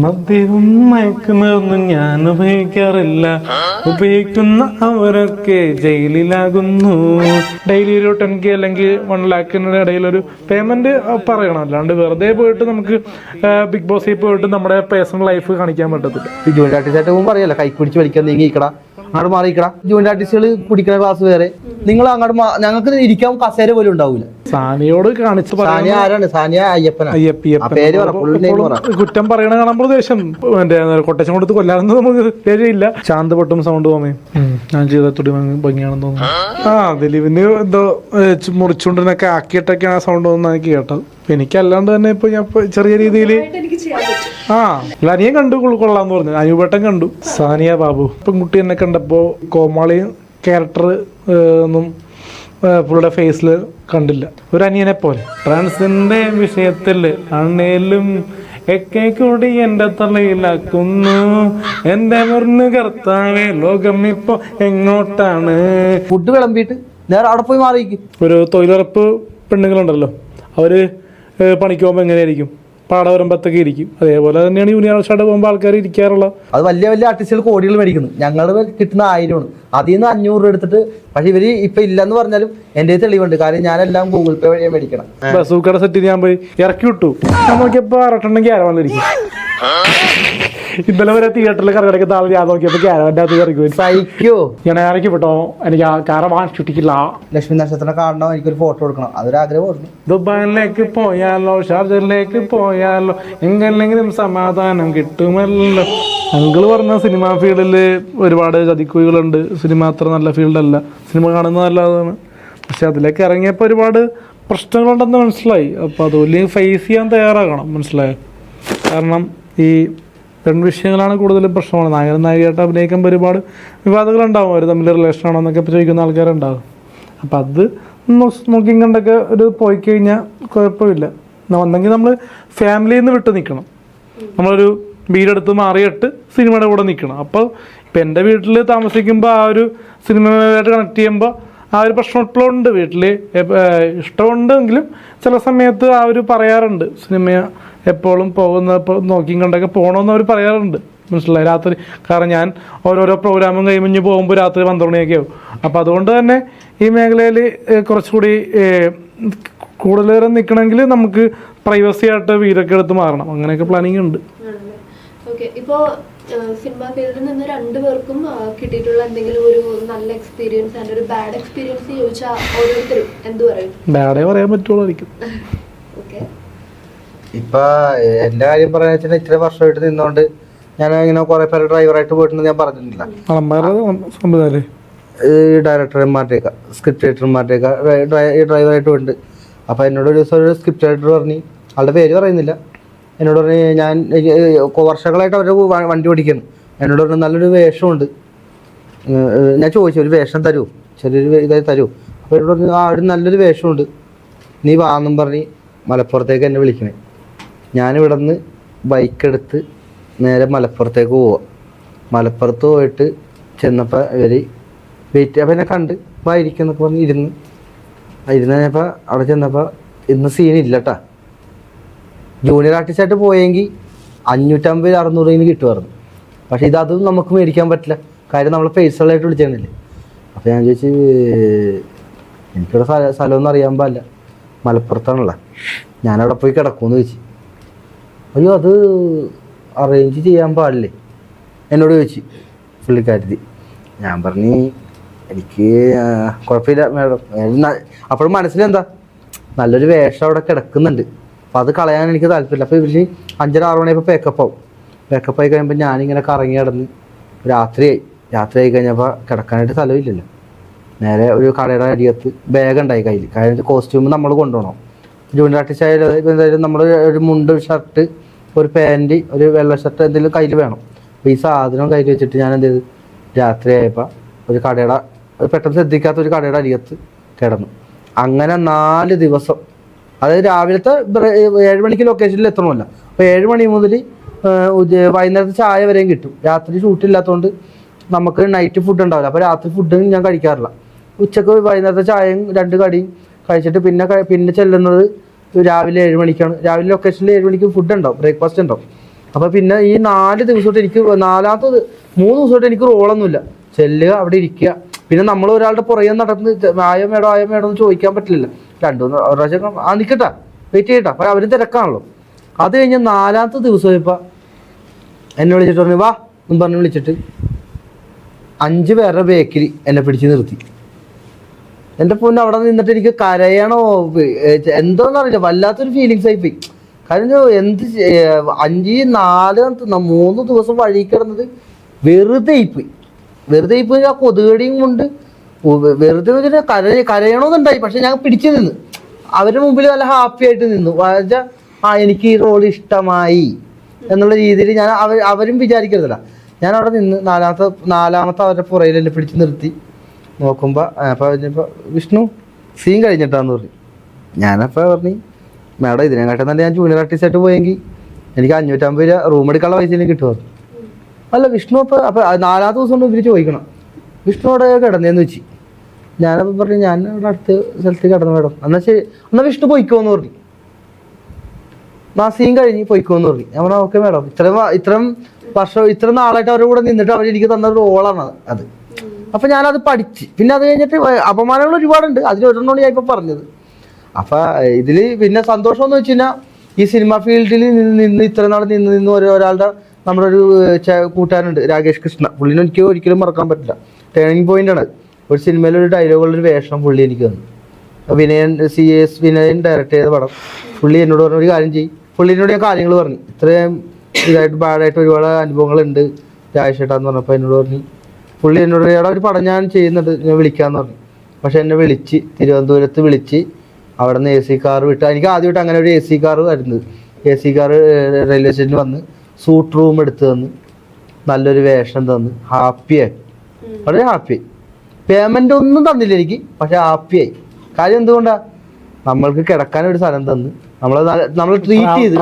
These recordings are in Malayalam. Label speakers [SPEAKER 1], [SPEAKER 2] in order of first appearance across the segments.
[SPEAKER 1] മദ്യവും മയക്കുന്നതൊന്നും ഞാൻ ഉപയോഗിക്കാറില്ല. ഉപയോഗിക്കുന്ന അവരൊക്കെ ജയിലിലാകുന്നു. ഡെയിലി ഒരു 10K അല്ലെങ്കിൽ 1 lakhിന്റെ ഇടയിൽ ഒരു പേയ്മെന്റ് പറയണം. അല്ലാണ്ട് വെറുതെ പോയിട്ട് നമുക്ക് ബിഗ് ബോസിൽ പോയിട്ട് നമ്മുടെ പേഴ്സണൽ ലൈഫ് കാണിക്കാൻ പറ്റത്തില്ല.
[SPEAKER 2] ജൂനിയർ ആർട്ടിസ്റ്റ് പറയല്ല കൈ പിടിച്ച് വലിക്കാൻ നീങ്ങിക്കടാ, അങ്ങോട്ട് മാറിക്കടാ. ജൂനിയർ ആർട്ടിസ്റ്റുകൾ കുടിക്കുന്ന ക്ലാസ് വേറെ, നിങ്ങൾ അങ്ങോട്ട് ഞങ്ങൾക്ക് ഇരിക്കാൻ കസേര പോലും ഉണ്ടാവില്ല.
[SPEAKER 1] സാനിയോട് കാണിച്ചു.
[SPEAKER 2] സാനിയ ആരാണ്? സാനിയ അയ്യപ്പനാ.
[SPEAKER 1] കുറ്റം പറയണ കാണുമ്പോൾ ദേശം കൊട്ടേഷൻ കൊടുത്ത് കൊല്ലാണെന്ന് നമുക്ക് പേരില്ല. ശാന്ത പൊട്ടും സൗണ്ട് തോന്നി ഞാൻ ചെയ്ത തുടി ഭംഗിയാണെന്ന് തോന്നുന്നു. ദിലീപിന് എന്തോ മുറിച്ചുകൊണ്ടിരുന്നൊക്കെ ആക്കിയിട്ടൊക്കെയാണ് ആ സൗണ്ട് തോന്നുന്നത് എനിക്ക് കേട്ടത്. എനിക്കല്ലാണ്ട് തന്നെ ഇപ്പൊ ഞാൻ ചെറിയ രീതിയിൽ അനിയൻ കണ്ടു കൊള്ളാന്ന് പറഞ്ഞു. അനൂപേട്ടൻ കണ്ടു. സാനിയ ബാബു പെൺകുട്ടി എന്നെ കണ്ടപ്പോ കോമാളി ക്യാരക്ടർ ഒന്നും പുള്ളിയുടെ ഫേസിൽ കണ്ടില്ല. ഒരു അനിയനെ പോലെ. ട്രാൻസിന്റെ വിഷയത്തിൽ ആണേലും ഒക്കെ കൂടി എന്റെ തലയിലാക്കുന്നു. എന്റെ മുറിന് കർത്താവേ ലോകം ഇപ്പൊ എങ്ങോട്ടാണ്.
[SPEAKER 2] ഫുഡ് വിളമ്പിയിട്ട് നേരെ അവിടെ പോയി മാറിയിരിക്കും.
[SPEAKER 1] ഒരു തൊഴിലുറപ്പ് പെണ്ണുങ്ങളുണ്ടല്ലോ, അവര് പണിക്ക് പോകുമ്പോൾ എങ്ങനെയായിരിക്കും? പാടവരമ്പത്തൊക്കെ ഇരിക്കും. അതേപോലെ തന്നെയാണ് യൂണിയൻ ആവശ്യമായിട്ട് പോകുമ്പോൾ ആൾക്കാർ ഇരിക്കാറുള്ളത്.
[SPEAKER 2] അത് വലിയ വലിയ ആർട്ടിസ്റ്റുകൾ കോടികൾ മേടിക്കുന്നു. ഞങ്ങൾ കിട്ടുന്ന 1000 അതിൽ നിന്ന് 500 രൂപ എടുത്തിട്ട്. പക്ഷെ ഇവര് ഇപ്പൊ ഇല്ലെന്ന് പറഞ്ഞാലും എന്റെ തെളിവുണ്ട്. കാരണം ഞാനെല്ലാം ഗൂഗിൾ പേ വഴിയാ മേടിക്കണം.
[SPEAKER 1] ബസൂക്കയുടെ സെറ്റ് ഞാൻ പോയി ഇറക്കി വിട്ടു. ഞാൻ നോക്കിയപ്പോ അറട്ടുണ്ടെങ്കിൽ ആരോ വന്നിരിക്കും. ഇന്നലെ വരെ തിയേറ്ററിൽ കറക്കിടക്കുന്ന ആൾ ഞാൻ നോക്കിയപ്പോ ക്യാരവന്റെ അകത്ത് ഇറക്കി
[SPEAKER 2] സഹിക്കോ.
[SPEAKER 1] ഞാൻ ഇറക്കി വിട്ടോ. എനിക്ക് ആ കാരവാൻ ചുറ്റിക്കില്ല.
[SPEAKER 2] ലക്ഷ്മി നക്ഷത്രം കാണണം, എനിക്കൊരു ഫോട്ടോ എടുക്കണം, അതൊരാഗ്രഹമായിരുന്നു.
[SPEAKER 1] ദുബായിലേക്ക് പോയാലോ ഷാർജയിലേക്ക് പോയാലോ എങ്ങനെങ്കിലും സമാധാനം കിട്ടുമല്ലോ. അങ്കിള് പറഞ്ഞ സിനിമാ ഫീൽഡില് ഒരുപാട് ചതിക്കുഴികളുണ്ട്. സിനിമ അത്ര നല്ല ഫീൽഡല്ല. സിനിമ കാണുന്നത് നല്ലതാണ്. പക്ഷെ അതിലേക്ക് ഇറങ്ങിയപ്പോൾ ഒരുപാട് പ്രശ്നങ്ങളുണ്ടെന്ന് മനസ്സിലായി. അപ്പോൾ അതുപോലെ ഫേസ് ചെയ്യാൻ തയ്യാറാകണം. മനസ്സിലായോ? കാരണം ഈ പെൺവിഷയങ്ങളാണ് കൂടുതലും പ്രശ്നമാണ്. നായകൻ നായികയായിട്ട് അഭിനയിക്കുമ്പോൾ ഒരുപാട് വിവാദങ്ങളുണ്ടാവും. അവർ തമ്മിൽ റിലേഷൻ ആണോ എന്നൊക്കെ ചോദിക്കുന്ന ആൾക്കാരുണ്ടാകും. അപ്പം അത് നോക്കിയും കണ്ടൊക്കെ ഒരു പോയി കഴിഞ്ഞാൽ കുഴപ്പമില്ല. ഒന്നെങ്കിൽ നമ്മൾ ഫാമിലിയിൽ നിന്ന് വിട്ട് നിൽക്കണം. നമ്മളൊരു വീടെടുത്ത് മാറിയിട്ട് സിനിമയുടെ കൂടെ നിൽക്കണം. അപ്പോൾ ഇപ്പം എൻ്റെ വീട്ടിൽ താമസിക്കുമ്പോൾ ആ ഒരു സിനിമയായിട്ട് കണക്ട് ചെയ്യുമ്പോൾ ആ ഒരു പ്രശ്നം ഇപ്പോഴും ഉണ്ട്. വീട്ടിൽ ഇഷ്ടമുണ്ടെങ്കിലും ചില സമയത്ത് ആ ഒരു പറയാറുണ്ട്, സിനിമ എപ്പോഴും പോകുന്ന നോക്കിയും കണ്ടൊക്കെ പോകണമെന്ന് അവർ പറയാറുണ്ട്. മനസ്സിലായി? രാത്രി കാരണം ഞാൻ ഓരോരോ പ്രോഗ്രാമും കഴിഞ്ഞ് പോകുമ്പോൾ രാത്രി 12 മണിയൊക്കെ ആവും. അപ്പോൾ അതുകൊണ്ട് തന്നെ ഈ മേഖലയിൽ കുറച്ചുകൂടി കൂടുതലേറെ നിൽക്കണമെങ്കിൽ നമുക്ക് പ്രൈവസി ആയിട്ട് വീടൊക്കെ എടുത്ത് മാറണം. അങ്ങനെയൊക്കെ പ്ലാനിങ് ഉണ്ട്.
[SPEAKER 3] ഇപ്പോ സിനിമ ഫീൽഡിൽ നിന്ന് 2 പേർക്കും കിട്ടിയിട്ടുള്ള എന്തെങ്കിലും ഒരു നല്ല എക്സ്പീരിയൻസ് ആൻഡ് ഒരു ബാഡ് എക്സ്പീരിയൻസ് ചോദിച്ചാൽ ഓരോരുത്തരും എന്ത് പറയും?
[SPEAKER 1] ബാഡേ പറയാൻ പറ്റുള്ളൂ.
[SPEAKER 2] ഇപ്പൊ എന്റെ കാര്യം പറയാന്ന് വെച്ചാൽ ഇത്ര വർഷമായിട്ട് നിന്നോണ്ട് ഞാൻ ഇങ്ങനെ കുറെ പേര് ഡ്രൈവറായിട്ട് പോയിട്ടുണ്ട്. ഞാൻ പറഞ്ഞിട്ടില്ല, ഈ ഡയറക്ടർമാരുടെയൊക്കെ സ്ക്രിപ്റ്റ് റൈറ്റർമാരുടെയൊക്കെ ഡ്രൈവറായിട്ട് പോയിട്ടുണ്ട്. അപ്പൊ എന്നോട് ഒരു ദിവസം ഒരു സ്ക്രിപ്റ്റ് റൈറ്റർ പറഞ്ഞു, ആളുടെ പേര് പറയുന്നില്ല, എന്നോട് പറഞ്ഞു ഞാൻ വർഷങ്ങളായിട്ട് അവരുടെ വണ്ടി ഓടിക്കുന്നു. എന്നോട് പറഞ്ഞു നല്ലൊരു വേഷമുണ്ട്. ഞാൻ ചോദിച്ചു ഒരു വേഷം തരൂ, ചെറിയൊരു ഇതായി തരൂ. അപ്പോൾ എന്നോട് പറഞ്ഞു ഒരു നല്ലൊരു വേഷമുണ്ട്, നീ വാന്നും പറഞ്ഞ് മലപ്പുറത്തേക്ക് എന്നെ വിളിക്കണേ. ഞാനിവിടെ നിന്ന് ബൈക്കെടുത്ത് നേരെ മലപ്പുറത്തേക്ക് പോവാം. മലപ്പുറത്ത് പോയിട്ട് ചെന്നപ്പോൾ ഇവർ വെയിറ്റ് അപ്പം എന്നെ കണ്ട് വായിരിക്കുന്നൊക്കെ പറഞ്ഞ് ഇരുന്ന് കഴിഞ്ഞപ്പോൾ അവിടെ ചെന്നപ്പോൾ ഇന്ന് സീനില്ല കേട്ടാ. ജൂനിയർ ആർട്ടിസ്റ്റായിട്ട് പോയെങ്കിൽ 550-600 കിട്ടുമായിരുന്നു. പക്ഷെ അതും നമുക്ക് മേടിക്കാൻ പറ്റില്ല. കാര്യം നമ്മൾ പേഴ്സണലായിട്ട് വിളിച്ചിരുന്നില്ലേ. അപ്പോൾ ഞാൻ ചോദിച്ചു എനിക്കിവിടെ സ്ഥലമൊന്നും അറിയാൻ പാടില്ല, മലപ്പുറത്താണല്ലോ, ഞാനവിടെ പോയി കിടക്കുമെന്ന് ചോദിച്ചു. അയ്യോ അത് അറേഞ്ച് ചെയ്യാൻ പാടില്ലേ എന്നോട് ചോദിച്ചു പുള്ളിക്കാരത്തി. ഞാൻ പറഞ്ഞു എനിക്ക് കുഴപ്പമില്ല മാഡം. അപ്പോഴും മനസ്സിലെന്താ നല്ലൊരു വേഷം അവിടെ കിടക്കുന്നുണ്ട്, അപ്പോൾ അത് കളയാൻ എനിക്ക് താല്പര്യമില്ല. അപ്പോൾ ഇവർ 5-6 മണിയപ്പോൾ പേക്കപ്പ് ആയി കഴിയുമ്പോൾ ഞാനിങ്ങനെ കറങ്ങി കിടന്ന് രാത്രിയായി കഴിഞ്ഞപ്പോൾ കിടക്കാനായിട്ട് സ്ഥലമില്ലല്ലോ. നേരെ ഒരു കടയുടെ അരികത്ത് ബാഗ് ഉണ്ടായി കയ്യിൽ. കാര്യം കോസ്റ്റ്യൂം നമ്മൾ കൊണ്ടുപോകണം. ജൂനിയർ ആർട്ടിസ്റ്റ് ആയാലും എന്തായാലും നമ്മൾ ഒരു മുണ്ട്, ഒരു ഷർട്ട്, ഒരു പാൻറ്, ഒരു വെള്ള ഷർട്ട് എന്തെങ്കിലും കയ്യിൽ വേണം. അപ്പോൾ ഈ സാധനം കയ്യിൽ വെച്ചിട്ട് ഞാൻ എന്ത് ചെയ്തു, രാത്രിയായപ്പോൾ ഒരു കടയുടെ പെട്ടെന്ന് ശ്രദ്ധിക്കാത്ത ഒരു കടയുടെ അരികത്ത് കിടന്നു. അങ്ങനെ 4 ദിവസം, അതായത് രാവിലത്തെ 7 മണിക്ക് ലൊക്കേഷനിൽ എത്തണമല്ലോ. അപ്പോൾ 7 മണി മുതൽ വൈകുന്നേരത്തെ ചായ വരെയും കിട്ടും. രാത്രി ഷൂട്ടില്ലാത്തതുകൊണ്ട് നമുക്ക് നൈറ്റ് ഫുഡ് ഉണ്ടാവില്ല. അപ്പോൾ രാത്രി ഫുഡ് ഞാൻ കഴിക്കാറില്ല. ഉച്ചക്ക് വൈകുന്നേരത്തെ ചായയും 2 കടിയും കഴിച്ചിട്ട് പിന്നെ ചെല്ലുന്നത് രാവിലെ 7 മണിക്കാണ്. രാവിലെ ലൊക്കേഷനിൽ 7 മണിക്ക് ഫുഡ് ഉണ്ടാവും, ബ്രേക്ക്ഫാസ്റ്റ് ഉണ്ടാവും. അപ്പോൾ പിന്നെ ഈ 4 ദിവസമായിട്ട് എനിക്ക് 3 ദിവസമായിട്ട് എനിക്ക് റോളൊന്നുമില്ല. ചെല്ലുക, അവിടെ ഇരിക്കുക. പിന്നെ നമ്മൾ ഒരാളുടെ പുറകെ നടന്ന് ആയോ മേടോ എന്ന് ചോദിക്കാൻ പറ്റില്ല. 2-3 പ്രാവശ്യം നിൽക്കട്ടാ, വെയിറ്റ് ചെയ്യട്ടാ, അപ്പോൾ അവരും തിരക്കാണല്ലോ. അത് കഴിഞ്ഞ് 4ാമത്തെ ദിവസം ഇപ്പോൾ എന്നെ വിളിച്ചിട്ട് പറഞ്ഞു വാ എന്ന് പറഞ്ഞ് വിളിച്ചിട്ട് 5 പേരുടെ ബേക്കിൽ എന്നെ പിടിച്ച് നിർത്തി. എൻ്റെ പൊന്നെ അവിടെ നിന്നിട്ട് എനിക്ക് കരയണോ എന്തോന്നറിയില്ല, വല്ലാത്തൊരു ഫീലിങ്സ് ആയിപ്പോയി. കാരണം 3 ദിവസം വഴി കിടന്നത് വെറുതെ ആയിപ്പോയി. ആ കൊതുകടിയും കൊണ്ട് വെറുതെ വെച്ചിട്ട് കരയണമെന്നുണ്ടായി. പക്ഷെ ഞാൻ പിടിച്ചു നിന്ന് അവരുടെ മുമ്പിൽ നല്ല ഹാപ്പി ആയിട്ട് നിന്നു. എനിക്ക് ഈ റോൾ ഇഷ്ടമായി എന്നുള്ള രീതിയിൽ ഞാൻ അവരും വിചാരിക്കരുതല്ല. ഞാൻ അവിടെ നിന്ന് 4ാമത്തെ അവരുടെ പുറയിൽ എന്നെ പിടിച്ച് നിർത്തി നോക്കുമ്പോൾ അപ്പോൾ വിഷ്ണു സീൻ കഴിഞ്ഞിട്ടാന്ന് പറഞ്ഞു. ഞാനപ്പോൾ പറഞ്ഞു മേഡം ഇതിനെക്കാട്ടും നല്ല ഞാൻ ജൂനിയർ ആർട്ടിസ്റ്റായിട്ട് പോയെങ്കിൽ എനിക്ക് 550 രൂപ റൂം എടുക്കാനുള്ള പൈസ എനിക്ക് കിട്ടുമായിരുന്നു. അല്ല വിഷ്ണു അപ്പോൾ 4ാമത്തെ ദിവസം കൊണ്ട് ഇവർ ചോദിക്കണം വിഷ്ണു അവിടെ കിടന്നേന്ന് വെച്ച്. ഞാനപ്പോൾ പറഞ്ഞു ഞാൻ ഇവിടെ അടുത്ത സ്ഥലത്ത് കിടന്നു മേഡം. എന്നാൽ ശരി, എന്നാൽ വിഷ്ണു പൊയ്ക്കോന്ന് പറഞ്ഞു. സീൻ കഴിഞ്ഞ് പൊയ്ക്കോന്ന് പറഞ്ഞു. ഞാൻ പറഞ്ഞാൽ ഓക്കെ മേഡം, ഇത്രയും നാളായിട്ട് അവരുടെ കൂടെ നിന്നിട്ട് അവരെനിക്ക് തന്ന റോളാണ് അത്. അപ്പം ഞാനത് പഠിച്ച് പിന്നെ അത് കഴിഞ്ഞിട്ട് അപമാനങ്ങൾ ഒരുപാടുണ്ട്. അതിലൊരെണ്ണമാണ് ഞാൻ ഇപ്പോൾ പറഞ്ഞത്. അപ്പം ഇതിൽ പിന്നെ സന്തോഷം എന്ന് വെച്ച് കഴിഞ്ഞാൽ ഈ സിനിമ ഫീൽഡിൽ നിന്ന് ഇത്ര നാൾ നിന്ന് ഒരാളുടെ നമ്മുടെ ഒരു കൂട്ടുകാരുണ്ട് രാകേഷ് കൃഷ്ണ. പുള്ളിനെ എനിക്ക് ഒരിക്കലും മറക്കാൻ പറ്റില്ല. ടേണിംഗ് പോയിൻ്റാണ്. ഒരു സിനിമയിലൊരു ഡയലോഗുള്ളൊരു വേഷം പുള്ളി എനിക്ക് തന്നു. വിനയൻ ഡയറക്റ്റ് ചെയ്ത പടം. പുള്ളി എന്നോട് പറഞ്ഞ ഒരു കാര്യം ചെയ്യും. പുള്ളിനോട് ഞാൻ കാര്യങ്ങൾ പറഞ്ഞു, ഇത്രയും ഇതായിട്ട് ബാഡായിട്ട് ഒരുപാട് അനുഭവങ്ങളുണ്ട് രാജേഷേട്ടാന്ന് പറഞ്ഞപ്പോൾ എന്നോട് പറഞ്ഞു. പുള്ളി എന്നോട് എടാ ഒരു പടം ഞാൻ ചെയ്യുന്നുണ്ട്, ഞാൻ വിളിക്കാമെന്ന് പറഞ്ഞു. പക്ഷെ എന്നെ വിളിച്ച് തിരുവനന്തപുരത്ത് വിളിച്ച് അവിടെ നിന്ന് AC കാർ വിട്ട്. എനിക്ക് ആദ്യമായിട്ട് അങ്ങനെ ഒരു AC കാർ വരുന്നത്. AC കാർ റെയിൽവേ സ്റ്റേഷനിൽ വന്ന് സൂട്ട് റൂം എടുത്ത് തന്ന് നല്ലൊരു വേഷം തന്ന് ഹാപ്പിയായി, വളരെ ഹാപ്പിയായി. പേയ്മെൻ്റ് ഒന്നും തന്നില്ല എനിക്ക്, പക്ഷെ ഹാപ്പിയായി. കാര്യം എന്തുകൊണ്ടാണ്? നമ്മൾക്ക് കിടക്കാനൊരു സ്ഥലം തന്ന് നമ്മൾ ട്രീറ്റ് ചെയ്ത്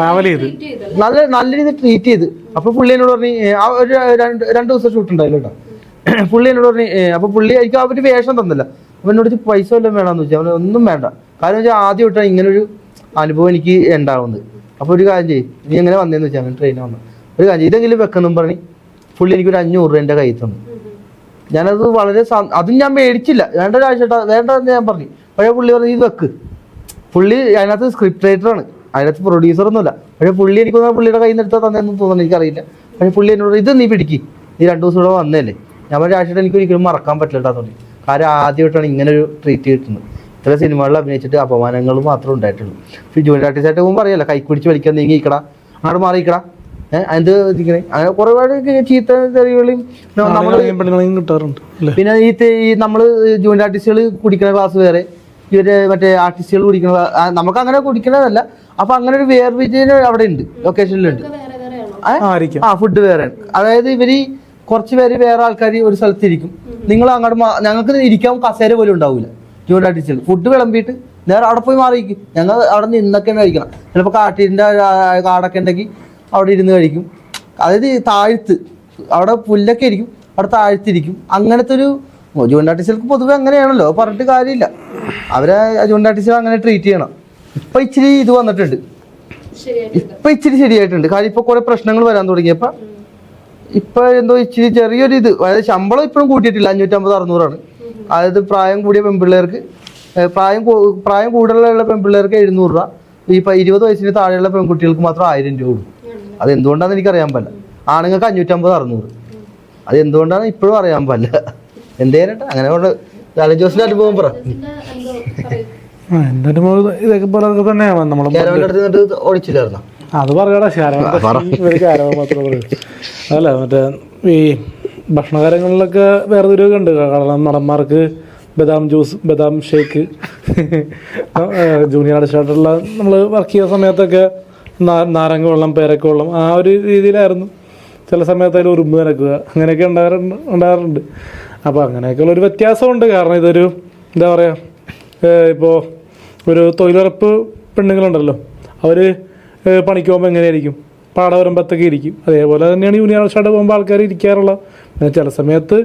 [SPEAKER 2] നല്ല രീതിയിൽ ട്രീറ്റ് ചെയ്ത്. അപ്പോൾ പുള്ളി എന്നോട് പറഞ്ഞു ഒരു 2 ദിവസം ഷൂട്ട് ഉണ്ടായില്ല കേട്ടോ. പുള്ളി എന്നോട് പറഞ്ഞു അപ്പോൾ പുള്ളി എനിക്ക് അവർ വേഷം തന്നില്ല. അപ്പോൾ എന്നോട് പൈസ വല്ലതും വേണമെന്ന് വെച്ചാൽ അവന് ഒന്നും വേണ്ട. കാരണം വെച്ചാൽ ആദ്യമായിട്ടാണ് ഇങ്ങനൊരു അനുഭവം എനിക്ക് ഉണ്ടാവുന്നത്. അപ്പോൾ ഒരു കാര്യം ചെയ്യും, നീ എങ്ങനെ വന്നതെന്ന് വെച്ചാൽ അങ്ങനെ ട്രെയിനിൽ വന്നു. ഒരു കാര്യം ഇതെങ്കിലും വെക്കണം പറഞ്ഞ് പുള്ളി എനിക്കൊരു 500 രൂപ എൻ്റെ കയ്യിൽ തന്നു. ഞാനത് വളരെ അതും ഞാൻ മേടിച്ചില്ല. വേണ്ട ഒരാഴ്ച വേണ്ടെന്ന് ഞാൻ പറഞ്ഞു. പക്ഷേ പുള്ളി പറഞ്ഞു ഇത് വെക്ക്. പുള്ളി അതിനകത്ത് സ്ക്രിപ്റ്റ് റൈറ്ററാണ്, അതിനകത്ത് പ്രൊഡ്യൂസറൊന്നുമില്ല. പക്ഷേ പുള്ളി എനിക്ക് പുള്ളിയുടെ കയ്യിൽ നിന്ന് എടുത്താൽ തന്നെയെന്ന് തോന്നുന്നു, എനിക്കറിയില്ല. പക്ഷേ പുള്ളി എന്നോട് ഇത് നീ പിടിക്ക്, നീ 2 ദിവസം ഇവിടെ വന്നതല്ലേ. ഞാൻ ഒരാഴ്ചയായിട്ട് എനിക്ക് ഒരിക്കലും മറക്കാൻ പറ്റില്ല തോന്നി. കാര്യം ആദ്യമായിട്ടാണ് ഇങ്ങനെ ഒരു ട്രീറ്റ് കിട്ടുന്നത്. ഇത്ര സിനിമകളിൽ അഭിനയിച്ചിട്ട് അപമാനങ്ങൾ മാത്രമേ ഉണ്ടായിട്ടുള്ളൂ. ജൂനിയർ ആർട്ടിസ്റ്റായിട്ട് പോകുമ്പോൾ അറിയാലോ, കൈക്കുടിച്ച് വലിക്കാൻ നീങ്ങിക്കടാ, അങ്ങോട്ട് മാറിയിക്കടാ, എന്ത് ഇങ്ങനെ അങ്ങനെ ഒരുപാട് ചീത്ത തെറികളും
[SPEAKER 1] കിട്ടാറുണ്ട്.
[SPEAKER 2] പിന്നെ ഈ നമ്മൾ ജൂനിയർ ആർട്ടിസ്റ്റുകൾ കുടിക്കുന്ന ക്ലാസ് വേറെ, ഇവര് മറ്റേ ആർട്ടിസ്റ്റുകൾ കുടിക്കുന്ന നമുക്ക് അങ്ങനെ കുടിക്കണതല്ല. അപ്പൊ അങ്ങനെ ഒരു വേർവിജയൻ അവിടെ ഉണ്ട്, ലൊക്കേഷനിലുണ്ട്. ഫുഡ് വേറെ. അതായത് ഇവര് കുറച്ച് പേര് വേറെ ആൾക്കാർ ഒരു സ്ഥലത്തിരിക്കും. നിങ്ങൾ അങ്ങോട്ട് ഞങ്ങൾക്ക് ഇരിക്കാൻ കസേര പോലും ഉണ്ടാവില്ല. ജൂനിയർ ആർട്ടിസ്റ്റുകൾ ഫുഡ് വിളമ്പിയിട്ട് നേരെ അവിടെ പോയി മാറിയിരിക്കും. ഞങ്ങൾ അവിടെ നിന്നൊക്കെ കഴിക്കണം. ചിലപ്പോൾ കാട്ടിൻ്റെ കാടൊക്കെ ഉണ്ടെങ്കിൽ അവിടെ ഇരുന്ന് കഴിക്കും. അതായത് താഴ്ത്ത് അവിടെ പുല്ലൊക്കെ ഇരിക്കും, അവിടെ താഴ്ത്തിരിക്കും. അങ്ങനത്തെ ഒരു ജൂനിയർ ആർട്ടിസ്റ്റുകൾക്ക് പൊതുവെ അങ്ങനെയാണല്ലോ, പറഞ്ഞിട്ട് കാര്യമില്ല. അവരെ ജൂനിയർ ആർട്ടിസ്റ്റുകൾ അങ്ങനെ ട്രീറ്റ് ചെയ്യണം. ഇപ്പം ഇച്ചിരി ഇത് വന്നിട്ടുണ്ട്, ഇപ്പം ഇച്ചിരി ശരിയായിട്ടുണ്ട്. കാര്യം ഇപ്പോൾ കുറേ പ്രശ്നങ്ങൾ വരാൻ തുടങ്ങിയപ്പോൾ ഇപ്പം എന്തോ ഇച്ചിരി ചെറിയൊരു ഇത്, അതായത് ശമ്പളം ഇപ്പോഴും കൂട്ടിയിട്ടില്ല. 550-600 അതായത് പ്രായം കൂടിയ പെൺപിള്ളേർക്ക്, പ്രായം കൂടുതലുള്ള പെൺപിള്ളേർക്ക് 700 രൂപ. ഈ 20 വയസ്സിന് താഴെയുള്ള പെൺകുട്ടികൾക്ക് മാത്രം 1000 രൂപ കൊടുക്കും. അത് എന്തുകൊണ്ടാണെന്ന് എനിക്കറിയാൻ പറ്റില്ല. ആണുങ്ങൾക്ക് 550-600. അത് എന്തുകൊണ്ടാണെന്ന് ഇപ്പോഴും അറിയാൻ പറ്റില്ല. എന്തേരട്ടെ അങ്ങനെ കൊണ്ട് ലാലൻ ജോസിന്റെ അനുഭവം പറ.
[SPEAKER 1] എൻ്റെ അനുഭവം ഇതൊക്കെ പോലെ തന്നെയാണ്.
[SPEAKER 2] നമ്മളെ ഓടിച്ചില്ലായിരുന്നോ?
[SPEAKER 1] അത് പറയടാ, അല്ല മറ്റേ ഈ ഭക്ഷണകാര്യങ്ങളിലൊക്കെ വേറെ ദൂരമൊക്കെ ഉണ്ട്. കാരണം നടന്മാർക്ക് ബദാം ജ്യൂസ്, ബദാം ഷേക്ക്, ജൂനിയർ ആർട്ടിസ്റ്റായിട്ടുള്ള നമ്മൾ വർക്ക് ചെയ്യുന്ന സമയത്തൊക്കെ നാരങ്ങ വെള്ളം, പേരക്ക വെള്ളം, ആ ഒരു രീതിയിലായിരുന്നു. ചില സമയത്ത് അതിൽ ഉറുമ്പ് നനക്കുക, അങ്ങനെയൊക്കെ ഉണ്ടാകാറുണ്ട്. അപ്പോൾ അങ്ങനെയൊക്കെയുള്ളൊരു വ്യത്യാസമുണ്ട്. കാരണം ഇതൊരു എന്താ പറയുക, ഇപ്പോൾ ഒരു തൊഴിലുറപ്പ് പെണ്ണുങ്ങളുണ്ടല്ലോ, അവർ പണിക്ക് പോകുമ്പോൾ എങ്ങനെയായിരിക്കും, പാടവരമ്പത്തൊക്കെ ഇരിക്കും. അതേപോലെ തന്നെയാണ് ജൂനിയർ ആർട്ടിസ്റ്റായിട്ട് പോകുമ്പോൾ ആൾക്കാർ ഇരിക്കാറുള്ള. ചില സമയത്ത്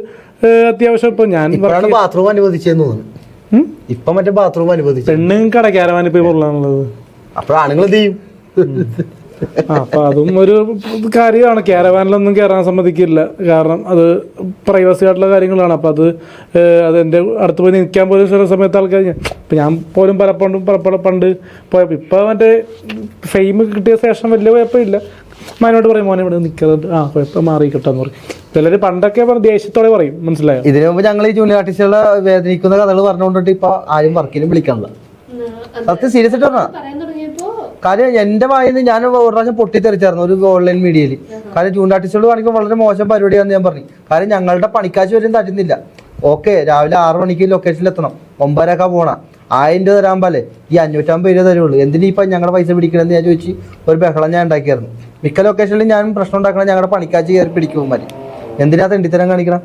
[SPEAKER 1] അത്യാവശ്യം ഇപ്പോൾ ഞാൻ
[SPEAKER 2] ബാത്റൂം അനുവദിച്ചെന്ന് തോന്നുന്നു. ഇപ്പം മറ്റേ ബാത്റൂം അനുവദിച്ചു,
[SPEAKER 1] പെണ്ണുങ്ങൾക്ക് അടയ്ക്കാരവാൻ ഇപ്പോൾ ഉള്ളതാണുള്ളത്.
[SPEAKER 2] അപ്പോൾ ആണുങ്ങൾ എന്ത് ചെയ്യും?
[SPEAKER 1] അപ്പൊ അതും ഒരു കാര്യമാണ്. ക്യാരവാനിലൊന്നും കയറാൻ സമ്മതിക്കില്ല, കാരണം അത് പ്രൈവസി ആയിട്ടുള്ള കാര്യങ്ങളാണ്. അപ്പൊ അത് എൻ്റെ അടുത്ത് പോയി നിൽക്കാൻ പോലും ചില സമയത്ത് ആൾക്കാർ, ഇപ്പൊ ഞാൻ പോലും പണ്ട് പോയപ്പോൾ ഇപ്പൊ മറ്റേ ഫെയിം കിട്ടിയ ശേഷം വലിയ കുഴപ്പമില്ല. മാനോട് പറയും മോനെ ഇവിടെ നിൽക്കുന്നത്, കുഴപ്പം മാറി കിട്ടാന്ന് പറയും. ചിലര് പണ്ടൊക്കെ ദേഷ്യത്തോടെ പറയും, മനസ്സിലായോ?
[SPEAKER 2] ഇതിനു മുമ്പ് ഞങ്ങൾ ഈ ജൂനിയർ ആർട്ടിസ്റ്റുകളെ വേദനിക്കുന്ന കഥകൾ പറഞ്ഞുകൊണ്ടിട്ട് ഇപ്പൊ ആരും വർക്കിനും വിളിക്കാനില്ല. സത്യം സീരിയസ് ആയിട്ട് പറഞ്ഞാ കാര്യം എന്റെ വായിന്ന് ഞാൻ ഒരു പ്രാവശ്യം പൊട്ടിത്തെറിച്ചായിരുന്നു ഒരു ഓൺലൈൻ മീഡിയയിൽ. കാര്യം ജൂനിയർ ആർട്ടിസ്റ്റുകൾ കാണിക്കുമ്പോൾ വളരെ മോശം പരിപാടിയാണെന്ന് ഞാൻ പറഞ്ഞു. കാര്യം ഞങ്ങളുടെ പണിക്കാശ് വരും തരുന്നില്ല. ഓക്കെ, രാവിലെ 6 മണിക്ക് ലൊക്കേഷനിൽ എത്തണം, 9:30 പോണം, 1000 രൂപ തരാൻ പോലെ ഈ 550 രൂപ തരുള്ളൂ. എന്തിനാ ഇപ്പം ഞങ്ങളുടെ പൈസ പിടിക്കണമെന്ന് ഞാൻ ചോദിച്ച് ഒരു ബഹളം ഞാൻ ഉണ്ടാക്കിയായിരുന്നു. മിക്ക ലൊക്കേഷനിലും ഞാൻ പ്രശ്നം ഉണ്ടാക്കണം, ഞങ്ങളുടെ പണിക്കാശ് കയറി പിടിക്കും മതി. എന്തിനാ തെണ്ടിത്തരം കാണിക്കണം?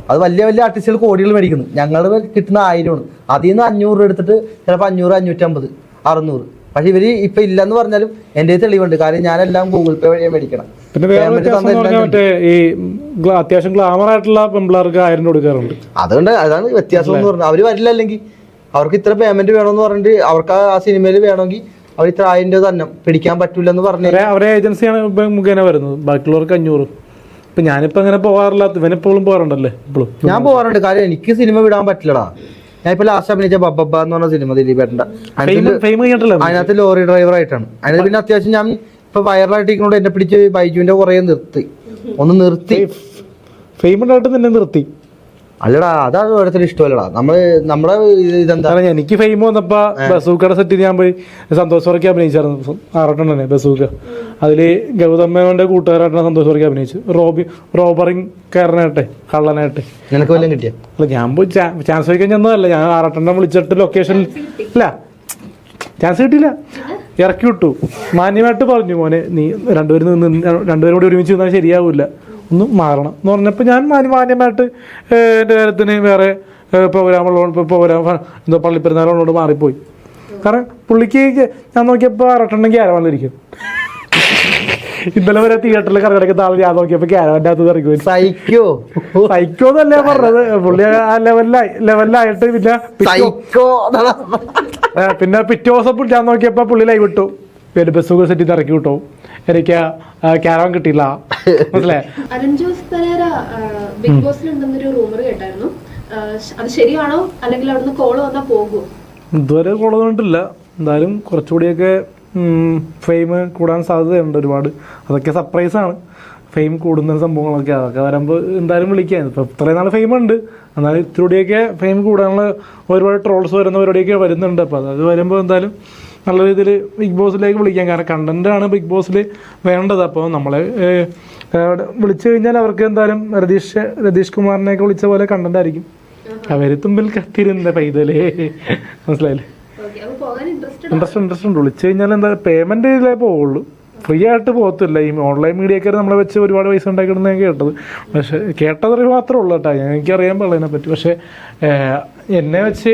[SPEAKER 2] അത് വലിയ വലിയ ആർട്ടിസ്റ്റുകൾ കോടികൾ മേടിക്കുന്നു, ഞങ്ങൾ കിട്ടുന്ന 1000 ആണ്. അതിൽ നിന്ന് 500 രൂപ എടുത്തിട്ട് ചിലപ്പോൾ 500, 550, 600. പക്ഷെ ഇവര് ഇപ്പൊ ഇല്ലെന്ന് പറഞ്ഞാലും എന്റെ തെളിവുണ്ട്. കാര്യം ഞാനെല്ലാം ഗൂഗിൾ പേ വഴിയാ മേടിക്കണം.
[SPEAKER 1] പിന്നെ ഈ അത്യാവശ്യം ഗ്ലാമർ ആയിട്ടുള്ള പെമ്പിളാർക്ക് 1000 രൂപ കൊടുക്കാറുണ്ട്.
[SPEAKER 2] അതാണ് വ്യത്യാസം എന്ന് പറഞ്ഞാൽ. അവര് വരില്ല, അല്ലെങ്കിൽ അവർക്ക് ഇത്ര പേയ്മെന്റ് വേണമെന്ന് പറഞ്ഞിട്ട് അവർക്ക് ആ സിനിമയിൽ വേണമെങ്കിൽ അവർ ഇത്ര 1000 രൂപ തന്നെ പിടിക്കാൻ പറ്റൂല എന്ന് പറഞ്ഞു.
[SPEAKER 1] അവരെ ഏജൻസിയാണ് മുഖേന വരുന്നത്, ബാക്കിയുള്ളവർക്ക് 500. ഇപ്പൊ ഞാനിപ്പോ അങ്ങനെ പോകാറില്ല, ഇവനെപ്പോഴും പോകാറുണ്ടല്ലേ? ഇപ്പോഴും
[SPEAKER 2] ഞാൻ പോകാറുണ്ട്. കാര്യം എനിക്ക് സിനിമ വിടാൻ പറ്റില്ലടാ. ഞാൻ ഇപ്പൊ ലാസ്റ്റ് അഭിനയിച്ച ബബ്ബ എന്ന് പറഞ്ഞ സിനിമ ദിലീപേട്ടന്റെ, അതിനകത്ത് ലോറി ഡ്രൈവർ ആയിട്ടാണ്. അതിനകത്ത് പിന്നെ അത്യാവശ്യം ഞാൻ ഇപ്പൊ വൈറലായിട്ടിരിക്കുന്നോണ്ട് എന്നെ പിടിച്ച് ബൈജുവിന്റെ കുറേ ഒന്ന് നിർത്തി
[SPEAKER 1] ഫെയിമുണ്ടായിട്ട് തന്നെ നിർത്തി.
[SPEAKER 2] അല്ലടാ, അതാണ് ഓരോരുത്തരും ഇഷ്ടമല്ലടാ. നമ്മുടെ ഇതെന്താ,
[SPEAKER 1] എനിക്ക് ഫെയിം വന്നപ്പോ ബസൂക്കയുടെ സെറ്റിൽ ഞാൻ പോയി സന്തോഷ് വർക്കി അഭിനയിച്ചായിരുന്നു. 6 തന്നെ ബസൂക്ക. അതില് ഗൗതമ്മയുടെ കൂട്ടുകാരായിട്ടാണ് സന്തോഷ് വർക്കി അഭിനയിച്ചു. റോബറിംഗാരനായിട്ടെ, കള്ളനായിട്ടെ.
[SPEAKER 2] നിനക്ക് വല്ലതും കിട്ടിയ?
[SPEAKER 1] അല്ല, ഞാൻ പോയി ചാൻസ് വയ്ക്കാൻ ചെന്നതല്ല. ഞാൻ 6 വിളിച്ചിട്ട് ലൊക്കേഷനിൽ ഇല്ല, ചാൻസ് കിട്ടിയില്ല, ഇറക്കി വിട്ടു. മാന്യമായിട്ട് പറഞ്ഞു, മോനെ നീ രണ്ടുപേരും കൂടി ഒരുമിച്ച് നിന്നാൽ ശരിയാവില്ല, ഒന്ന് മാറണം എന്ന് പറഞ്ഞപ്പോൾ ഞാൻ മാന്യമായിട്ട് എൻ്റെ കാര്യത്തിന് വേറെ പ്രോഗ്രാം എന്തോ പള്ളിപ്പെരുന്നാളോട് മാറിപ്പോയി. കാരണം പുള്ളിക്ക് ഞാൻ നോക്കിയപ്പോൾ 6 ക്യാരവാനിലിരിക്കും. ഇന്നലെ വരെ തിയേറ്ററിൽ കറങ്ങടക്കുന്ന ആൾ ഞാൻ നോക്കിയപ്പോൾ ക്യാരവാൻ്റെ അകത്ത് ഇറങ്ങും. സൈക്കോ എന്നല്ലേ പറഞ്ഞത്. പുള്ളി ആ ലെവലിലായിട്ട് പിന്നെ പിറ്റേ ദിവസം ഞാൻ നോക്കിയപ്പോൾ പുള്ളി ലൈവ് വിട്ടു, ബസ് സെറ്റിൽ നിന്ന് ഇറക്കി വിട്ടു. എനിക്ക് ക്യാരവാൻ കിട്ടിയില്ല, മനസ്സിലായി.
[SPEAKER 3] അരുൺ ജോസ് പെരേര ബിഗ് ബോസിലുണ്ടെന്നൊരു റൂമർ കേട്ടായിരുന്നു. അത് ശരിയാണോ, അല്ലെങ്കിൽ അവിടുന്ന് കോള് വന്നാൽ പോകുമോ?
[SPEAKER 1] ഇതുവരെ കോള് വന്നിട്ടില്ല. എന്തായാലും കുറച്ചുകൂടിയൊക്കെ ഫെയിം കൂടാൻ സാധ്യതയുണ്ട് ഒരുപാട്. അതൊക്കെ സർപ്രൈസാണ്, ഫെയിം കൂടുന്ന സംഭവങ്ങളൊക്കെ. അതൊക്കെ വരുമ്പോൾ എന്തായാലും വിളിക്കാൻ. ഇപ്പം ഇത്രയും നാൾ ഫെയിം ഉണ്ട്, എന്നാലും ഇത്തിരികൂടിയൊക്കെ ഫെയിം കൂടാനുള്ള ഒരുപാട് ട്രോൾസ് വരുന്ന പരിപാടിയൊക്കെ വരുന്നുണ്ട്. അപ്പോൾ അത് വരുമ്പോൾ എന്തായാലും നല്ല രീതിയിൽ ബിഗ് ബോസിലേക്ക് വിളിക്കാം. കാരണം കണ്ടന്റാണ് ബിഗ് ബോസിൽ വേണ്ടത്. അപ്പോൾ നമ്മളെ വിളിച്ചു കഴിഞ്ഞാൽ അവർക്ക് എന്തായാലും രതീഷ് കുമാറിനെയൊക്കെ വിളിച്ച പോലെ കണ്ടന്റ് ആയിരിക്കും. അവര് തുമ്പിൽ കത്തിരുന്ന പൈതലേ, മനസ്സിലായില്ലേ? ഇൻട്രസ്റ്റ് ഉണ്ട്. വിളിച്ചു കഴിഞ്ഞാൽ എന്താ പേയ്മെന്റ് ഇതിലേ പോവുള്ളൂ, ഫ്രീ ആയിട്ട് പോകത്തില്ല. ഈ ഓൺലൈൻ മീഡിയക്കാർ നമ്മളെ വെച്ച് ഒരുപാട് പൈസ ഉണ്ടാക്കിയിടുന്ന ഞാൻ കേട്ടത്. പക്ഷെ കേട്ടതറിവ് മാത്രമേ ഉള്ളൂ കേട്ടോ, എനിക്കറിയാൻ പാടില്ല പറ്റി. പക്ഷെ എന്നെ വെച്ച്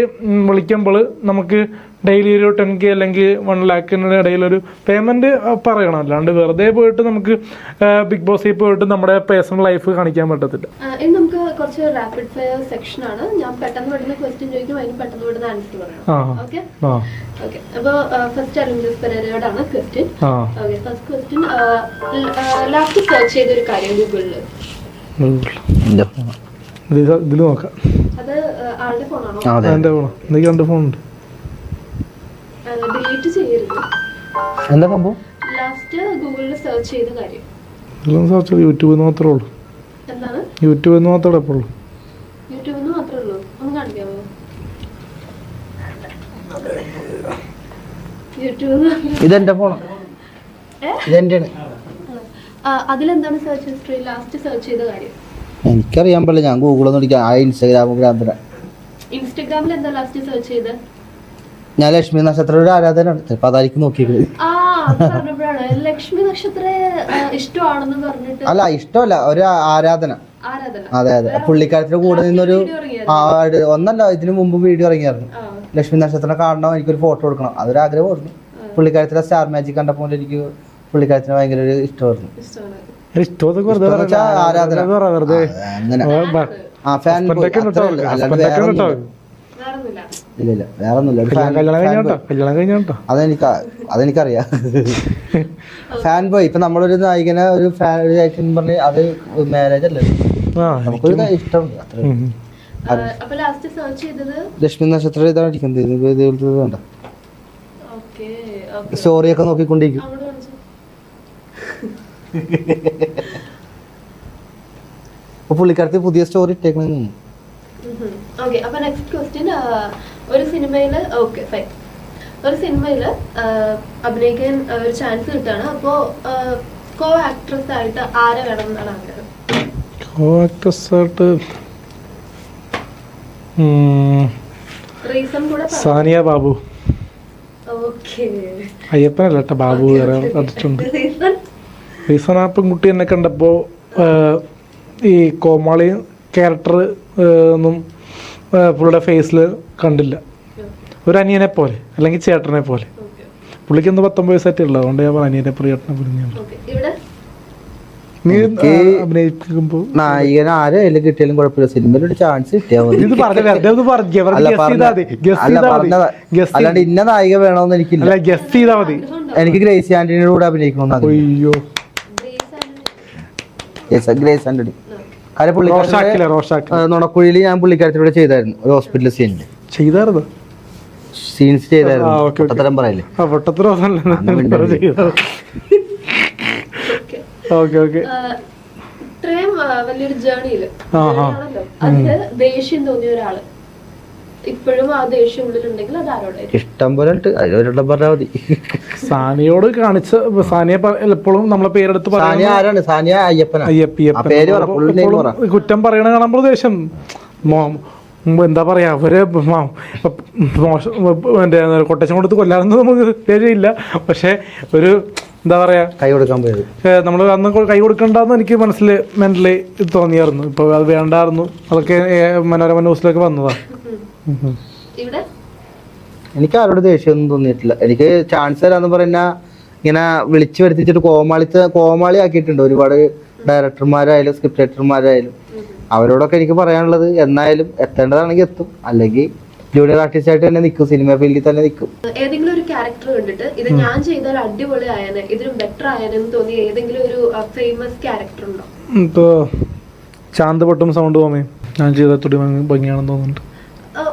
[SPEAKER 1] വിളിക്കുമ്പോൾ നമുക്ക് ഡെയിലി ഒരു 10K അല്ലെങ്കിൽ 1 lakhന് ഇടയിലൊരു പേയ്മെന്റ് പറയണം. അല്ലാണ്ട് വെറുതെ പോയിട്ട് നമുക്ക് ബിഗ് ബോസിൽ പോയിട്ട് നമ്മുടെ പേഴ്സണൽ ലൈഫ് കാണിക്കാൻ പറ്റത്തില്ല.
[SPEAKER 3] ഇനി നമുക്ക് കുറച്ച് റാപ്പിഡ് ഫയർ സെക്ഷൻ ആണ്. ഞാൻ പെട്ടെന്ന് പെട്ടെന്ന് ക്വസ്റ്റ്യൻ ചോദിക്കും, അതിന് പെട്ടെന്ന് പെട്ടെന്ന് ആൻസർ പറയണം. ഓക്കെ? അപ്പോൾ ഫസ്റ്റ് അരുൺ ജോസ് പെരേരയോടാണ് question. First question, last search ചെയ്തൊരു കാര്യം ഗൂഗിളിൽ?
[SPEAKER 1] ഇതിൽ നോക്കാം.
[SPEAKER 3] അത് ആളുടെ ഫോണാണോ?
[SPEAKER 1] എന്റെ ഫോണോ? എനിക്ക് 2 ഫോണുണ്ട്.
[SPEAKER 3] ഡിലീറ്റ് ചെയ്യരുത്.
[SPEAKER 2] എന്താ സംഭവം?
[SPEAKER 3] ലാസ്റ്റ് ഗൂഗിളിൽ സെർച്ച് ചെയ്ത കാര്യം
[SPEAKER 1] യൂട്യൂബിൽ മാത്രമേ ഉള്ളൂ.
[SPEAKER 3] എന്താണ്?
[SPEAKER 1] യൂട്യൂബിൽ മാത്രമേ എപ്പോഴുള്ളൂ.
[SPEAKER 3] യൂട്യൂബിൽ മാത്രമേ ഉള്ളൂ. ഒന്ന് കാണിക്കാമോ?
[SPEAKER 2] ഇതെന്റെ ഫോണാണ്, ഇതെന്റെയാണ്.
[SPEAKER 3] അതിലെന്താണ് സെർച്ച് ഹിസ്റ്ററി ലാസ്റ്റ് സെർച്ച് ചെയ്ത കാര്യം?
[SPEAKER 2] എനിക്കറിയാൻ പാടില്ല, ഞാൻ ഗൂഗിളൊന്നും വിളിക്കാം. ആ
[SPEAKER 3] ഇൻസ്റ്റഗ്രാമിൽ എന്താ ലാസ്റ്റ് സെർച്ച് ചെയ്ത്?
[SPEAKER 2] ഞാൻ ലക്ഷ്മി നക്ഷത്ര ഒരു ആരാധനാണ്, ചിലപ്പോ അതായിരിക്കും നോക്കിയത്.
[SPEAKER 3] ലക്ഷ്മി നക്ഷത്ര ഇഷ്ടമാണെന്ന് പറഞ്ഞിട്ട്?
[SPEAKER 2] അല്ല, ഇഷ്ടമല്ല, ഒരു ആരാധന. അതെ അതെ, പുള്ളിക്കാരത്തിന്റെ കൂടെ നിന്നൊരു ഒന്നല്ല, ഇതിനു മുമ്പ് വീഡിയോ ഇറങ്ങിയായിരുന്നു. ലക്ഷ്മി നക്ഷത്രം കാണണം, എനിക്കൊരു ഫോട്ടോ എടുക്കണം, അതൊരു ആഗ്രഹമായിരുന്നു. പുള്ളിക്കാരത്തിന്റെ സ്റ്റാർ മാജിക് കണ്ടപ്പോൾ എനിക്ക് പുള്ളിക്കാരത്തിന് ഭയങ്കര ഒരു ഇഷ്ടമായിരുന്നു. ആരാധന അങ്ങനെ. ഇല്ല വേറെ ഒന്നുമില്ല.
[SPEAKER 1] കല്യാണം കഴിഞ്ഞോട്ടോ.
[SPEAKER 2] അതെനിക്കറിയാം. Fan boy. ഇപ്പൊ നമ്മളൊരു നായികനെ ഒരു ഫാൻ പറഞ്ഞ് അത് മാരേജ് അല്ലേ, നമുക്കൊരു ഇഷ്ടമുണ്ട്. ലക്ഷ്മി നക്ഷത്രം ഇതാണ് അടിക്കുന്നത്. വേണ്ട സ്റ്റോറിയൊക്കെ നോക്കിക്കൊണ്ടിരിക്കും. അപ്പൊ പുള്ളിക്കാരത്തി പുതിയ സ്റ്റോറി ഇട്ടേക്കണെന്ന്.
[SPEAKER 3] ഒരു സിനിമയില് ഒരു സിനിമയില് അഭിനയിക്കാൻ ഒരു ചാൻസ് കിട്ടാണ്. അപ്പോ കോ ആക്ട്രസ് ആയിട്ട് ആരെ വേണം എന്നാണ് ആഗ്രഹം?
[SPEAKER 1] കോ ആക്ട്രസ് ആയിട്ട്
[SPEAKER 3] റീസൺ കൂടെ
[SPEAKER 1] സാനിയ ബാബു. അയ്യപ്പനല്ല കേട്ടോ, ബാബു വേറെ കണ്ടിട്ടുണ്ട്. റീസൺ ആ പെൺകുട്ടി എന്നെ കണ്ടപ്പോ ഈ കോമാളി ക്യാരക്ടർ ഒന്നും പുള്ളിയുടെ ഫേസിൽ കണ്ടില്ല. ഒരു അനിയനെ പോലെ അല്ലെങ്കിൽ ചേട്ടനെ പോലെ. പുള്ളിക്ക് ഒന്ന് 19 വയസ്സായിട്ടേ ഉള്ളൂ. അതുകൊണ്ട് ഞാൻ അനിയനെ പ്രിയേട്ടനെ പറഞ്ഞു. നീ അഭിനയിക്കുമ്പോ
[SPEAKER 2] നായികനെ ആരും കിട്ടിയാലും കുഴപ്പമില്ല, സിനിമയിൽ ഒരു ചാൻസ് കിട്ടിയാൽ മതി. അല്ലാണ്ട് ഇന്ന നായിക വേണമെന്ന് എനിക്കില്ല.
[SPEAKER 1] ഗസ്റ്റ് ചെയ്താൽ മതി.
[SPEAKER 2] എനിക്ക് ഗ്രേസ് ആന്റണിയുടെ കൂടെ അഭിനയിക്കണം.
[SPEAKER 1] അയ്യോ,
[SPEAKER 2] ഗ്രേസ് ആന്റണി. കാര്യം പുള്ളിക്കാരത്തി നുണക്കുഴിയിൽ ഞാൻ പുള്ളിക്കാരത്തിലൂടെ ചെയ്തായിരുന്നു ഒരു ഹോസ്പിറ്റൽ സീനിൽ.
[SPEAKER 1] ചെയ്തായിരുന്നു
[SPEAKER 2] സീൻസ് ചെയ്തായിരുന്നു. പൊട്ടത്തരം പറയല്ലേ.
[SPEAKER 3] ഇത്രയും വലിയൊരു ജേർണിയില് അതില് ദേഷ്യം തോന്നിയ ഒരാള് ഇപ്പോഴും ആ ദേഷ്യം ഉള്ളിലുണ്ടെങ്കിൽ അത് ആരോടായിരിക്കും?
[SPEAKER 2] ഇഷ്ടം പോലെ പറഞ്ഞാൽ മതി.
[SPEAKER 1] സാനിയോട് കാണിച്ച സാനിയ എപ്പോഴും നമ്മളെ പേരെടുത്ത്
[SPEAKER 2] ആരാണ്? സാനിയ അയ്യപ്പൻ.
[SPEAKER 1] കുറ്റം പറയണ കാണുമ്പോൾ ദേഷ്യം. എന്താ പറയാ, അവര് മറ്റേ കൊട്ടേഷൻ കൊടുത്ത് കൊല്ലാനൊന്നും നമുക്ക് ദേഷ്യമില്ല. പക്ഷെ ഒരു എന്താ പറയാ,
[SPEAKER 2] കൈ കൊടുക്കാൻ പോയത്
[SPEAKER 1] നമ്മൾ അന്ന് കൈ കൊടുക്കണ്ടെന്ന് എനിക്ക് മെന്റലി തോന്നിയായിരുന്നു. ഇപ്പൊ അത് വേണ്ടായിരുന്നു. അതൊക്കെ മനോരമ ന്യൂസിലൊക്കെ വന്നതാ.
[SPEAKER 2] എനിക്ക് ആരോട് ദേഷ്യമൊന്നും തോന്നിയിട്ടില്ല. എനിക്ക് ചാൻസ് തരാന്ന് പറഞ്ഞാൽ ഇങ്ങനെ വിളിച്ചു വരുത്തിച്ചിട്ട് കോമാളി ആക്കിയിട്ടുണ്ട് ഒരുപാട് ഡയറക്ടർമാരായാലും സ്ക്രിപ്റ്റ് റൈറ്റർമാരായാലും. അവരോടൊക്കെ എനിക്ക് പറയാനുള്ളത്, എന്നായാലും എത്തേണ്ടതാണെങ്കിൽ എത്തും, അല്ലെങ്കിൽ ജൂനിയർ ആർട്ടിസ്റ്റ് ആയിട്ട് തന്നെ നിൽക്കും, സിനിമ ഫീൽഡിൽ തന്നെ നിൽക്കും.
[SPEAKER 3] ഏതെങ്കിലും ഒരു ക്യാരക്ടർ കണ്ടിട്ട് ഇത് ഞാൻ ചെയ്താൽ അടിപൊളി ആയാലും ഇതിലും ബെറ്റർ ആയാലും തോന്നി ഏതെങ്കിലും ഒരു ഫേമസ് ക്യാരക്ടർ ഉണ്ടോ?
[SPEAKER 1] ഇപ്പൊ ചാന്ത് പൊട്ടും സൗണ്ട് പോമേ ഞാൻ ചെയ്ത തുടി ഭംഗിയാണെന്ന് തോന്നുന്നുണ്ട്.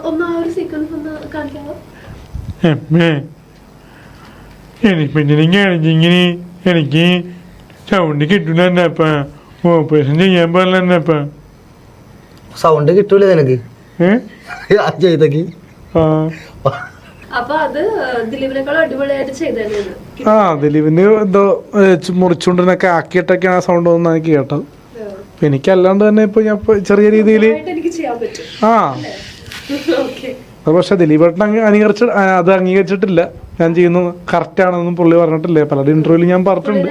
[SPEAKER 3] ഒന്ന് ആ ഒരു സീക്വൻസ് ഒന്ന് കാണിക്കാമോ?
[SPEAKER 4] ഇങ്ങനെ എനിക്ക് സൗണ്ട് കിട്ടൂലപ്പ, ഓപ്പറേഷൻ ചെയ്യാൻ പാടില്ലപ്പ.
[SPEAKER 2] സൗണ്ട് കിട്ടൂല നിനക്ക് ചെയ്തക്ക്?
[SPEAKER 3] അപ്പൊ അത് ദിലീപിനേക്കാളും അടിപൊളിയായിട്ട് ചെയ്തത്.
[SPEAKER 1] ദിലീപിന് എന്തോ മുറിച്ചുകൊണ്ടിരുന്നൊക്കെ ആക്കിയിട്ടൊക്കെയാണ് ആ സൗണ്ട് ഒന്നും എനിക്ക് കേട്ടത്. എനിക്കല്ലാണ്ട് തന്നെ ഇപ്പൊ ഞാൻ ചെറിയ രീതിയിൽ പക്ഷെ ദിലീപേട്ടൻ അത് അംഗീകരിച്ചിട്ടില്ല. ഞാൻ ചെയ്യുന്നത് കറക്റ്റ് ആണെന്നും പുള്ളി പറഞ്ഞിട്ടില്ലേ. പലരുടെ ഇന്റർവ്യൂവിൽ ഞാൻ പറഞ്ഞിട്ടുണ്ട്.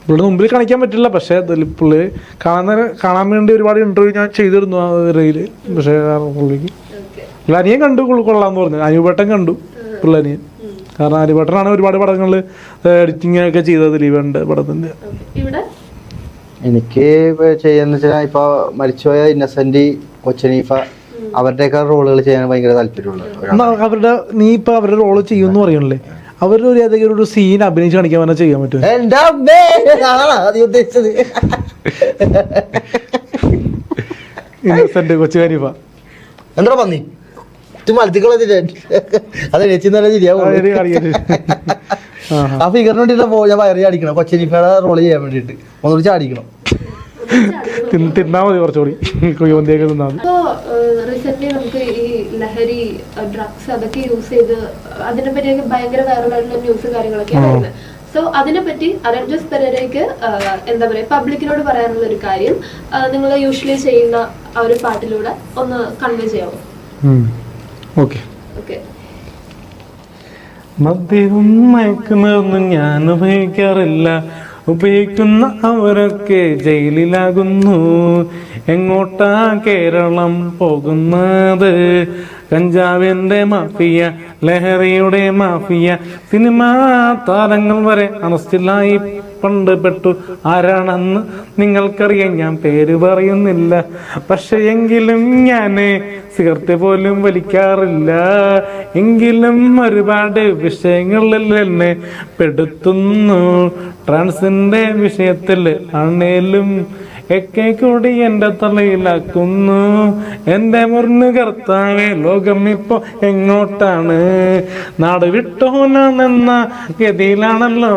[SPEAKER 1] പുള്ളിയുടെ മുമ്പിൽ കാണിക്കാൻ പറ്റില്ല, പക്ഷെ പുള്ളി കാണാൻ വേണ്ടി ഒരുപാട് ഇന്റർവ്യൂ ഞാൻ ചെയ്തിരുന്നു ആ റീല്. പക്ഷെ പുള്ളിക്ക് അനിയൻ കണ്ടു കൊള്ളാന്ന് പറഞ്ഞു. അനുപേട്ടൻ കണ്ടു പുള്ളനിയൻ. കാരണം അനുപേട്ടനാണ് ഒരുപാട് പടങ്ങളിൽ എഡിറ്റിംഗ് ഒക്കെ ചെയ്തത് ദിലീപേട്ടൻ്റെ പടത്തിന്റെ.
[SPEAKER 2] എനിക്ക് ചെയ്യാന്ന് വെച്ചാൽ ഇപ്പൊ മരിച്ചുപോയ ഇന്നസെന്റ്, കൊച്ചനീഫ, അവരുടെയൊക്കെ റോളുകൾ ചെയ്യാൻ ഭയങ്കര താല്പര്യമുള്ള.
[SPEAKER 1] നീ ഇപ്പൊ അവരുടെ റോള് ചെയ്യുമെന്ന് പറയണല്ലേ, അവരുടെ ഒരു ഏതെങ്കിലും ഒരു സീൻ അഭിനയിച്ച് കാണിക്കാൻ പറഞ്ഞാൽ ചെയ്യാൻ പറ്റുമോ? ഇന്നസെന്റ്, കൊച്ചു കനീഫ
[SPEAKER 2] എന്താ പന്നി ആ ഫിഗറിന് വേണ്ടിട്ട് ഞാൻ വയറി അടിക്കണം. കൊച്ചനീഫയുടെ റോള് ചെയ്യാൻ വേണ്ടിട്ട് ഒന്നുകൂടി ചാടിക്കണം.
[SPEAKER 1] തിന്നാ മതി കുറച്ചുകൂടി.
[SPEAKER 3] റീസെന്റ് നമുക്ക് ഈ ലഹരി ഡ്രഗ്സ് അതൊക്കെ യൂസ് ചെയ്ത് അതിനെ പറ്റിയൊക്കെ ഭയങ്കര വൈറലായിട്ടുള്ള ന്യൂസ് കാര്യങ്ങളൊക്കെയാണ് വരുന്നത്. സോ അതിനെപ്പറ്റി അലഞ്ചസ് പെരേരയ്ക്ക് എന്താ പറയാ, പബ്ലിക്കിനോട് പറയാനുള്ള ഒരു കാര്യം നിങ്ങൾ യൂഷ്വലി ചെയ്യുന്ന ആ ഒരു പാട്ടിലൂടെ ഒന്ന് കൺവേ ചെയ്യാമോ?
[SPEAKER 4] മദ്യവും മയക്കുന്നതൊന്നും ഞാൻ ഉപയോഗിക്കാറില്ല. ഉപയോഗിക്കുന്ന അവരൊക്കെ ജയിലിലാകുന്നു. എങ്ങോട്ടാ കേരളം പോകുന്നത്? കഞ്ചാവിന്റെ മാഫിയ, ലഹരിയുടെ മാഫിയ, സിനിമാ താരങ്ങൾ വരെ അറസ്റ്റിലായി പണ്ട് പെട്ടു. ആരാണെന്ന് നിങ്ങൾക്കറിയാം, ഞാൻ പേര് പറയുന്നില്ല. പക്ഷെ എങ്കിലും ഞാന് സിഗരറ്റ് പോലും വലിക്കാറില്ല. എങ്കിലും ഒരുപാട് വിഷയങ്ങളിൽ എന്നെ പെടുത്തുന്നു. ട്രാൻസിന്റെ വിഷയത്തിൽ ആണേലും ഒക്കെ കൂടി എന്റെ തലയിലാക്കുന്നു. എന്റെ മുറിന് കർത്താവേ, ലോകം ഇപ്പൊ എങ്ങോട്ടാണ്? നാട് വിട്ടോനാണെന്ന ഗതിയിലാണല്ലോ.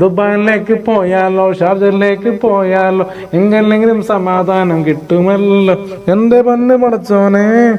[SPEAKER 4] ദുബായിലേക്ക് പോയാലോ, ഷാർജയിലേക്ക് പോയാലോ, എങ്ങനെങ്കിലും സമാധാനം കിട്ടുമല്ലോ. എന്റെ പൊന്ന് പടച്ചോനെ.